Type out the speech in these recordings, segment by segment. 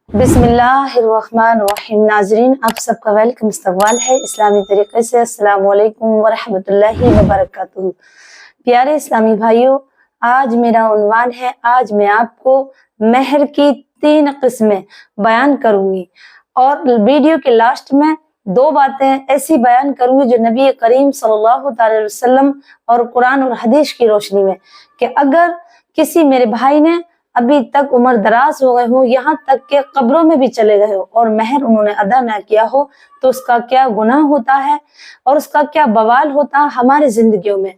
बिस्मिल्लाहिर्रहमानिर्रहीम। नाजरीन, आप सबका वेलकम इस्तकबाल है इस्लामी तरीके से। अस्सलाम वालेकुम वरहमतुल्लाहि वबरकातुहू। प्यारे इस्लामी भाइयों, आज मेरा उन्वान है, आज मैं आपको मेहर की 3 किस्में बयान करूंगी और वीडियो के लास्ट में 2 बातें ऐसी बयान करूंगी जो नबी करीम सल्लल्लाहु अलैहि वसल्लम और कुरान और हदीस की रोशनी में, कि अगर किसी मेरे भाई ने अभी तक उम्र दराज हो गए हो, यहाँ तक के कब्रों में भी चले गए हो और मेहर उन्होंने अदा ना किया हो, तो उसका क्या गुनाह होता है और उसका क्या बवाल होता है हमारी जिंदगियों में।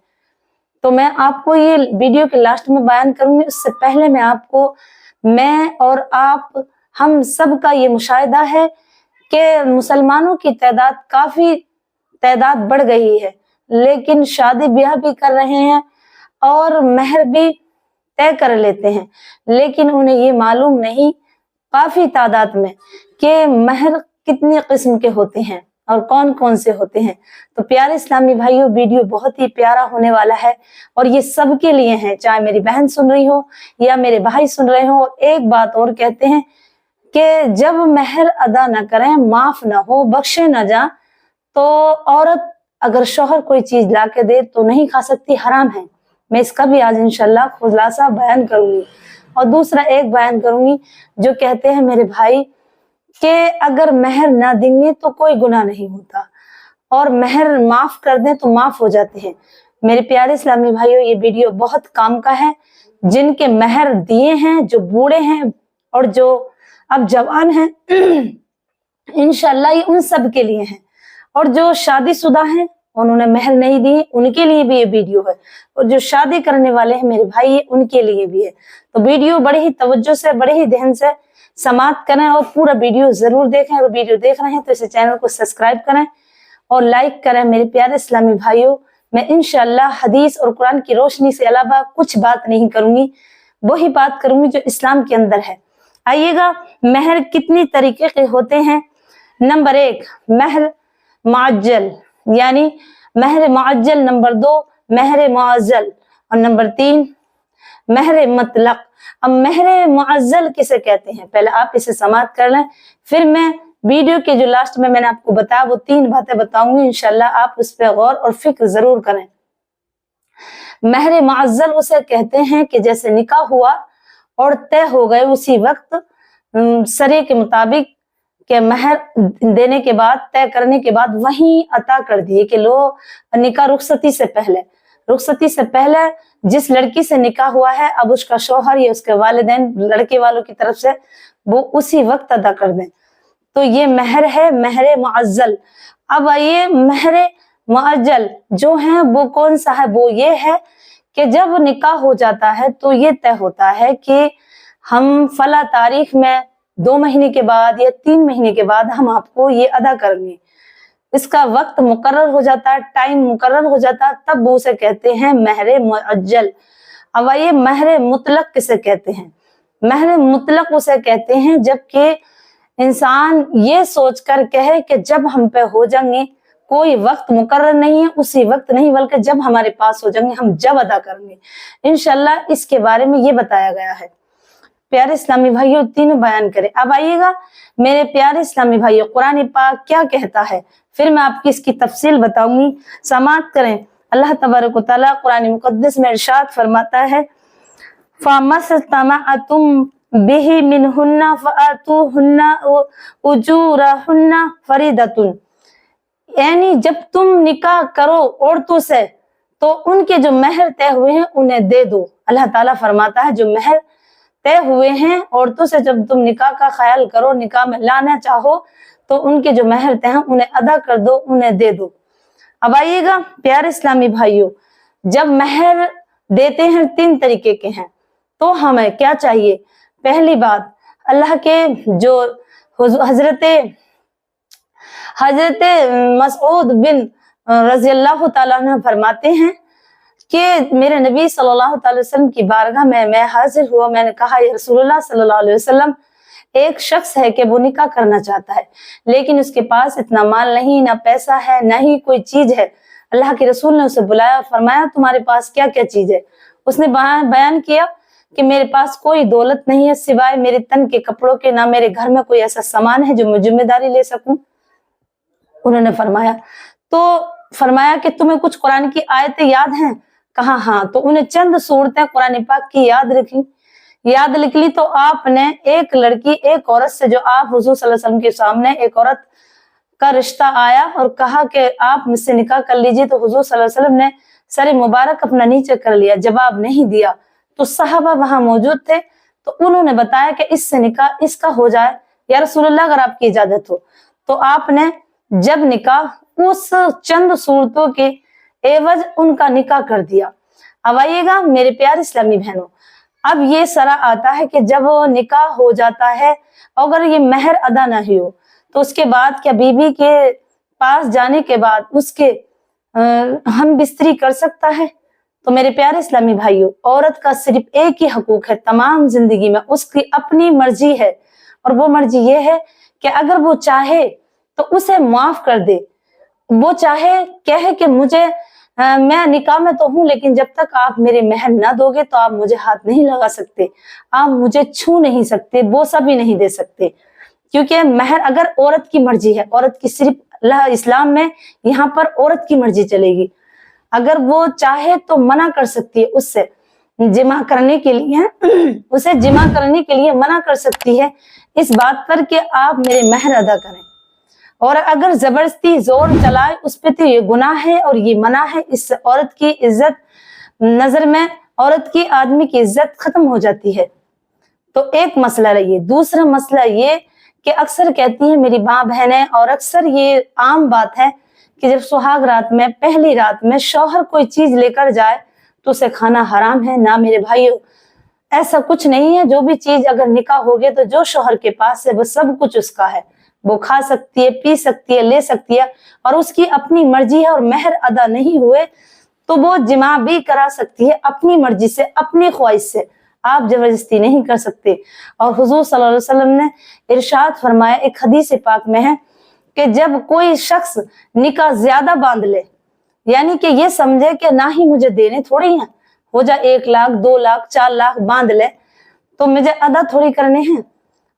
तो मैं आपको ये वीडियो के लास्ट में बयान करूंगी। उससे पहले मैं और आप हम सब का ये मुशाहिदा है कि मुसलमानों की काफी तादाद बढ़ गई है, लेकिन शादी ब्याह भी कर रहे हैं और मेहर भी तय कर लेते हैं, लेकिन उन्हें ये मालूम नहीं काफी तादाद में कि मेहर कितनी किस्म के होते हैं और कौन कौन से होते हैं। तो प्यारे इस्लामी भाइयों, वीडियो बहुत ही प्यारा होने वाला है और ये सबके लिए है, चाहे मेरी बहन सुन रही हो या मेरे भाई सुन रहे हो। और एक बात और कहते हैं कि जब मेहर अदा न करें, माफ न हो, बख्शे न जा, तो औरत अगर शौहर कोई चीज ला के दे तो नहीं खा सकती, हराम है। मैं इसका भी आज इंशाल्लाह खुलासा बयान करूंगी। और दूसरा एक बयान करूंगी जो कहते हैं मेरे भाई कि अगर मेहर ना देंगे तो कोई गुनाह नहीं होता और मेहर माफ कर दें तो माफ हो जाते हैं। मेरे प्यारे इस्लामी भाइयों, ये वीडियो बहुत काम का है। जिनके मेहर दिए हैं, जो बूढ़े हैं और जो अब जवान हैं, इंशाल्लाह ये उन सब के लिए है। और जो शादीशुदा हैं, उन्होंने मेहर नहीं दी, उनके लिए भी ये वीडियो है। और जो शादी करने वाले हैं मेरे भाई, उनके लिए भी है। तो वीडियो बड़े ही तवज्जो से, बड़े ही ध्यान से समाप्त करें और पूरा वीडियो जरूर देखें। और वीडियो देख रहे हैं तो इस चैनल को सब्सक्राइब करें और लाइक करें। मेरे प्यारे इस्लामी भाइयों, मैं इंशाल्लाह हदीस और कुरान की रोशनी से अलावा कुछ बात नहीं करूंगी, वही बात करूंगी जो इस्लाम के अंदर है। आइएगा, मेहर कितनी तरीके के होते हैं। नंबर 1 मेहर मुअज्जल, यानी मेहर मुअज्जल। नंबर 2 मेहर मुअज्जल और नंबर 3 मेहर मुतलक। अब मेहर मुअज्जल किसे कहते हैं, पहले आप इसे समाप्त कर लें, फिर मैं वीडियो के जो लास्ट में मैंने आपको बताया वो 3 बातें बताऊंगी। इंशाल्लाह आप उस पर गौर और फिक्र जरूर करें। मेहर मुअज्जल उसे कहते हैं कि जैसे निकाह हुआ और तय हो गए, उसी वक्त शरीय के मुताबिक के मेहर देने के बाद, तय करने के बाद वहीं अता कर दिए कि लो निकाह रुखसती से पहले जिस लड़की से निकाह हुआ है, अब उसका शौहर या उसके वालिदैन लड़के वालों की तरफ से वो उसी वक्त अदा कर दें। तो ये मेहर है, मेहर मुअज्जल। अब आइए, मेहर मुअज्जल जो है वो कौन सा है, वो ये है कि जब निकाह हो जाता है तो ये तय होता है कि हम फला तारीख में 2 महीने के बाद या 3 महीने के बाद हम आपको ये अदा करेंगे। इसका वक्त मुकर्रर हो जाता है, टाइम मुकर्रर हो जाता है, तब वो उसे कहते हैं मेहर मुअज्जल। अब ये मेहर मुतलक किसे कहते हैं। मेहर मुतलक उसे कहते हैं जबकि इंसान ये सोचकर कहे कि जब हम पे हो जाएंगे, कोई वक्त मुकर्रर नहीं है, उसी वक्त नहीं बल्कि जब हमारे पास हो जाएंगे हम जब अदा करेंगे। इंशाल्लाह इसके बारे में ये बताया गया है। प्यारे इस्लामी भाइयों, तीनों बयान करें। अब आइएगा मेरे प्यारे इस्लामी भाइयों, कुरान पाक क्या कहता है, फिर मैं आपकी इसकी तफसील बताऊंगी। समाप्त करें। अल्लाह तबारक व तआला कुरान मुकद्दस में इरशाद फरमाता है, फमस्तमअतुम बिही मिनहुन्ना फआतुहुन्ना उजूरहुन्ना फरीदतुन, यानी जब तुम निकाह करो औरतों से तो उनके जो मेहर तय हुए हैं उन्हें दे दो। अल्लाह ताला फरमाता है जो मेहर तय हुए हैं औरतों से, जब तुम निकाह का ख्याल करो, निकाह में लाना चाहो, तो उनके जो मेहर तय हैं उन्हें अदा कर दो, उन्हें दे दो। अब आइएगा प्यारे इस्लामी भाइयों, जब मेहर देते हैं 3 तरीके के हैं, तो हमें क्या चाहिए। पहली बात, अल्लाह के जो हजरत मसऊद बिन रज़ियल्लाहु ताला अन्हु फरमाते हैं कि मेरे नबी सल्लल्लाहु अलैहि वसल्लम की बारगाह में मैं हाजिर हुआ। मैंने कहा, या रसूलुल्लाह सल्लल्लाहु अलैहि वसल्लम, एक शख्स है कि वो निकाह करना चाहता है, लेकिन उसके पास इतना माल नहीं, ना पैसा है, ना ही कोई चीज है। अल्लाह के रसूल ने उसे बुलाया और फरमाया, तुम्हारे पास क्या क्या चीज है। उसने बयान किया کہ میرے पास कोई दौलत नहीं है सिवाय मेरे तन के कपड़ों के, ना मेरे घर में कोई ऐसा सामान है जो मैं जिम्मेदारी ले सकूं। उन्होंने फरमाया कि तुम्हें कुछ कुरान की आयतें याद हैं? कहा हाँ। तो उन्हें चंद सूरतें कुरान पाक की याद लिख ली। तो आपने एक लड़की, एक औरत से, जो आप हुजूर सल्लल्लाहु अलैहि वसल्लम के सामने एक औरत का रिश्ता आया और कहा कि आप मुझसे निकाह कर लीजिए, तो हुजूर सल्लल्लाहु अलैहि वसल्लम ने सर मुबारक अपना नीचे कर लिया, जवाब नहीं दिया। तो सहाबा वहां मौजूद थे, तो उन्होंने बताया कि इससे निकाह इसका हो जाए या रसूलुल्लाह अगर आपकी इजाजत हो। तो आपने जब निकाह उस चंद सूरतों के एवज उनका निकाह कर दिया। अब आइएगा मेरे प्यारे इस्लामी बहनों, अब ये सरा आता है कि जब निकाह हो जाता है, अगर ये महर अदा नहीं हो तो उसके बाद क्या बीबी के पास जाने के बाद उसके हम बिस्तरी कर सकता है? तो मेरे प्यारे इस्लामी भाइयों, औरत का सिर्फ एक ही हकूक है तमाम जिंदगी में, उसकी अपनी मर्जी है, और वो मर्जी ये है कि अगर वो चाहे तो उसे माफ कर दे। वो चाहे कहे कि मुझे मैं निकाह में तो हूं, लेकिन जब तक आप मेरे महर ना दोगे तो आप मुझे हाथ नहीं लगा सकते, आप मुझे छू नहीं सकते, बोसा भी नहीं दे सकते, क्योंकि महर अगर औरत की मर्जी है, औरत की सिर्फ इस्लाम में यहाँ पर औरत की मर्जी चलेगी। अगर वो चाहे तो मना कर सकती है उससे जिमा करने के लिए, उसे जिमा करने के लिए मना कर सकती है इस बात पर कि आप मेरे महर अदा करें। और अगर जबरदस्ती जोर चलाए उस पर तो ये गुनाह है और ये मना है। इससे औरत की इज्जत, नजर में औरत की आदमी की इज्जत खत्म हो जाती है। तो एक मसला रही। दूसरा मसला ये कि अक्सर कहती है मेरी माँ बहनें, और अक्सर ये आम बात है कि जब सुहाग रात में, पहली रात में शौहर कोई चीज लेकर जाए तो उसे खाना हराम है। ना मेरे भाइयों, ऐसा कुछ नहीं है। जो भी चीज अगर निकाह हो गया तो जो शौहर के पास है वो सब कुछ उसका है, वो खा सकती है, पी सकती है, ले सकती है, और उसकी अपनी मर्जी है। और महर अदा नहीं हुए तो वो जिमा भी करा सकती है अपनी मर्जी से, अपनी ख्वाहिश से, आप जबरदस्ती नहीं कर सकते। और हुजूर सल्लल्लाहु अलैहि वसल्लम ने इरशाद फरमाया, एक हदीस पाक में है कि जब कोई शख्स निकाह ज्यादा बांध ले, यानी कि ये समझे कि ना ही मुझे देने थोड़ी हैं, हो जा 1 लाख 2 लाख 4 लाख बांध ले तो मुझे अदा थोड़ी करने हैं,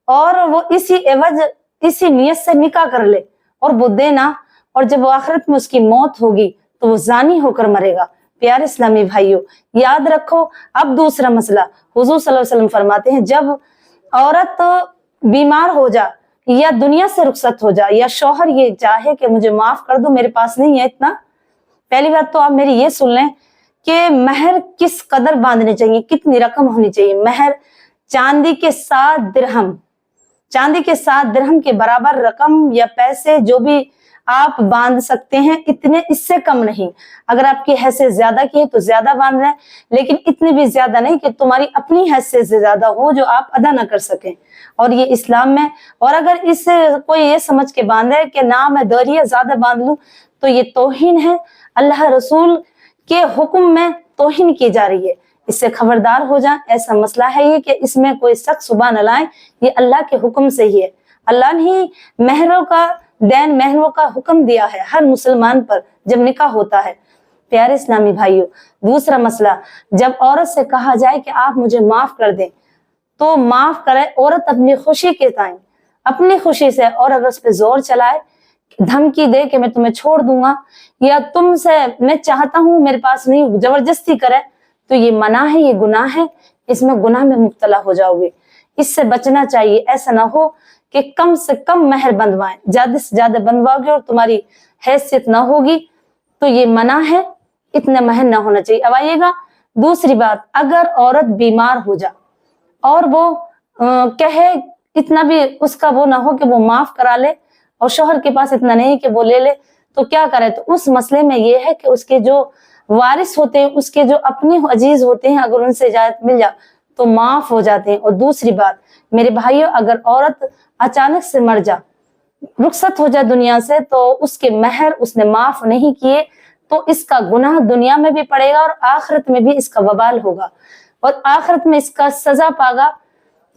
और वो इसी एवज, इसी नियत से निकाह कर ले और वो देना, और जब आखिरत में उसकी मौत होगी तो वो जानी होकर मरेगा। प्यारे इस्लामी भाइयों, याद रखो। अब दूसरा मसला, हुजूर सल्लल्लाहु अलैहि वसल्लम फरमाते हैं जब औरत बीमार हो जा या दुनिया से रुखसत हो जा, या शौहर ये चाहे कि मुझे माफ कर दो, मेरे पास नहीं है इतना, पहली बात तो आप मेरी ये सुन लें कि महर किस कदर बांधने चाहिए, कितनी रकम होनी चाहिए। महर चांदी के 7 दिरहम, चांदी के 7 दिरहम के बराबर रकम या पैसे जो भी आप बांध सकते हैं, इतने, इससे कम नहीं। अगर आपकी हैसियत ज्यादा की है तो ज्यादा बांध लें, लेकिन इतनी भी ज्यादा नहीं कि तुम्हारी अपनी हैसियत से ज्यादा हो जो आप अदा ना कर सकें। और ये इस्लाम में, और अगर इससे कोई ये समझ के बांधे कि ना मैं दरिया ज्यादा बांध लूं तो ये तौहीन है, अल्लाह रसूल के हुक्म में तौहीन की जा रही है, इससे खबरदार हो जाए। ऐसा मसला है ये कि इसमें कोई शक सुबह न लाए, ये अल्लाह के हुक्म से ही है। अल्लाह ने ही महरों का दैन, महरों का हुक्म दिया है हर मुसलमान पर जब निकाह होता है। प्यारे इस्लामी भाइयों, दूसरा मसला, जब औरत से कहा जाए कि आप मुझे माफ कर दें तो माफ करे औरत अपनी खुशी के ताई, अपनी खुशी से, और अगर उस पर जोर चलाए, धमकी दे कि मैं तुम्हें छोड़ दूंगा या तुमसे मैं चाहता हूं मेरे पास नहीं, जबरदस्ती करे, तो ये मना है, ये गुनाह है, इसमें गुनाह में मुब्तला हो जाओगे। इससे बचना चाहिए। ऐसा ना हो कि कम से कम महर बंधवाएं, ज्यादा से ज्यादा बंधवाओगे और तुम्हारी हैसियत ना होगी तो ये मना है, इतना महर ना होना चाहिए। अब आइएगा दूसरी बात, अगर औरत बीमार हो जा और वो कहे, इतना भी उसका वो ना हो कि वो माफ करा ले और शौहर के पास इतना नहीं कि वो ले ले, तो क्या करे? तो उस मसले में ये है कि उसके जो वारिस होते हैं, उसके जो अपने अजीज होते हैं, अगर उनसे इजाजत मिल जाए तो माफ हो जाते हैं। और दूसरी बात मेरे भाइयों, अगर औरत अचानक से मर जा, रुखसत हो जाए दुनिया से, तो उसके महर उसने माफ नहीं किए तो इसका गुनाह दुनिया में भी पड़ेगा और आखिरत में भी इसका वबाल होगा, और आखिरत में इसका सजा पागा।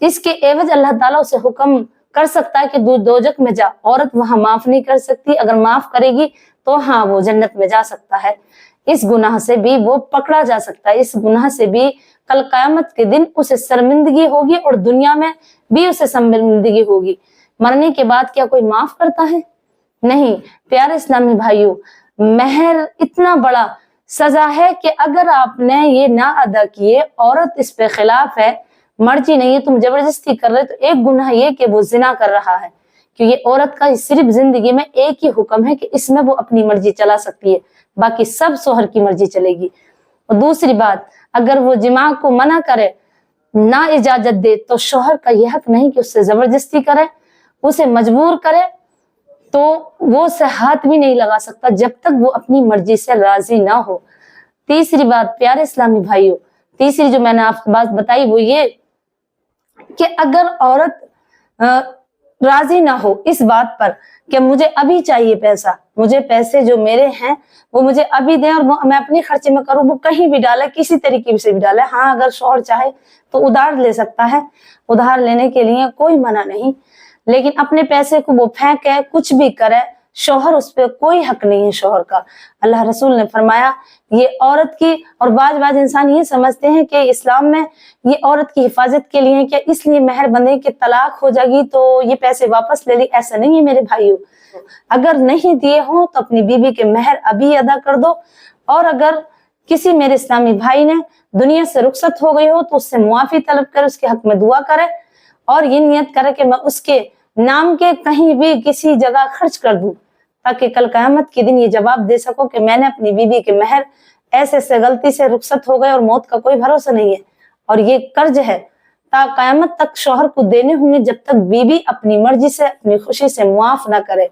इसके एवज अल्लाह ताला उसे हुक्म कर सकता है कि दोजख में जा। औरत वहां माफ नहीं कर सकती, अगर माफ करेगी तो हाँ वो जन्नत में जा सकता है। इस गुनाह से भी वो पकड़ा जा सकता है, इस गुनाह से भी कल क़यामत के दिन उसे शर्मिंदगी होगी और दुनिया में भी उसे शर्मिंदगी होगी। मरने के बाद क्या कोई माफ करता है? नहीं। प्यारे इस्लामी भाइयों, महर इतना बड़ा सजा है कि अगर आपने ये ना अदा किए, औरत इस पे खिलाफ है, मर्जी नहीं है, तुम जबरदस्ती कर रहे, तो एक गुनाह ये कि वो जिना कर रहा है, क्योंकि औरत का सिर्फ जिंदगी में एक ही हुक्म है कि इसमें वो अपनी मर्जी चला सकती है, बाकी सब शोहर की मर्जी चलेगी। और दूसरी बात, अगर वो जिमा को मना करे, ना इजाजत दे, तो शोहर का यह हक नहीं कि उससे जबरदस्ती करे, उसे मजबूर करे, तो वो उसे हाथ भी नहीं लगा सकता जब तक वो अपनी मर्जी से राजी ना हो। तीसरी बात प्यारे इस्लामी भाइयों, तीसरी जो मैंने आपको बात बताई वो ये कि अगर औरत राजी ना हो इस बात पर कि मुझे अभी चाहिए पैसा, मुझे पैसे जो मेरे हैं वो मुझे अभी दें और मैं अपने खर्चे में करूँ, वो कहीं भी डाले, किसी तरीके से भी डाले। हाँ, अगर शौहर चाहे तो उधार ले सकता है, उधार लेने के लिए कोई मना नहीं, लेकिन अपने पैसे को वो फेंके, कुछ भी करे, शौहर उस पर कोई हक नहीं है शौहर का। अल्लाह रसूल ने फरमाया ये औरत की, और बाज इंसान ये समझते हैं कि इस्लाम में ये औरत की हिफाजत के लिए है, क्या इसलिए मेहर बंधे कि तलाक हो जाएगी तो ये पैसे वापस ले ली, ऐसा नहीं है मेरे भाइयों। अगर नहीं दिए हो तो अपनी बीबी के मेहर अभी अदा कर दो, और अगर किसी मेरे इस्लामी भाई ने दुनिया से रुखसत हो गई हो तो उससे मुआफी तलब करे, उसके हक में दुआ करे, और ये नियत करे कि मैं उसके नाम के कहीं भी किसी जगह खर्च कर दूं, ताकि कल क़यामत के दिन ये जवाब दे सको कि मैंने अपनी बीबी के मेहर ऐसे से गलती से रुखसत हो गए और मौत का कोई भरोसा नहीं है, और ये कर्ज है ता क़यामत तक शौहर को देने होंगे जब तक बीबी अपनी मर्जी से अपनी खुशी से मुआफ ना करे।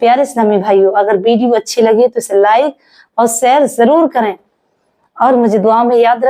प्यारे इस्लामी भाइयों, अगर वीडियो अच्छी लगी तो इसे लाइक और शेयर जरूर करें, और मुझे दुआ में याद रखें।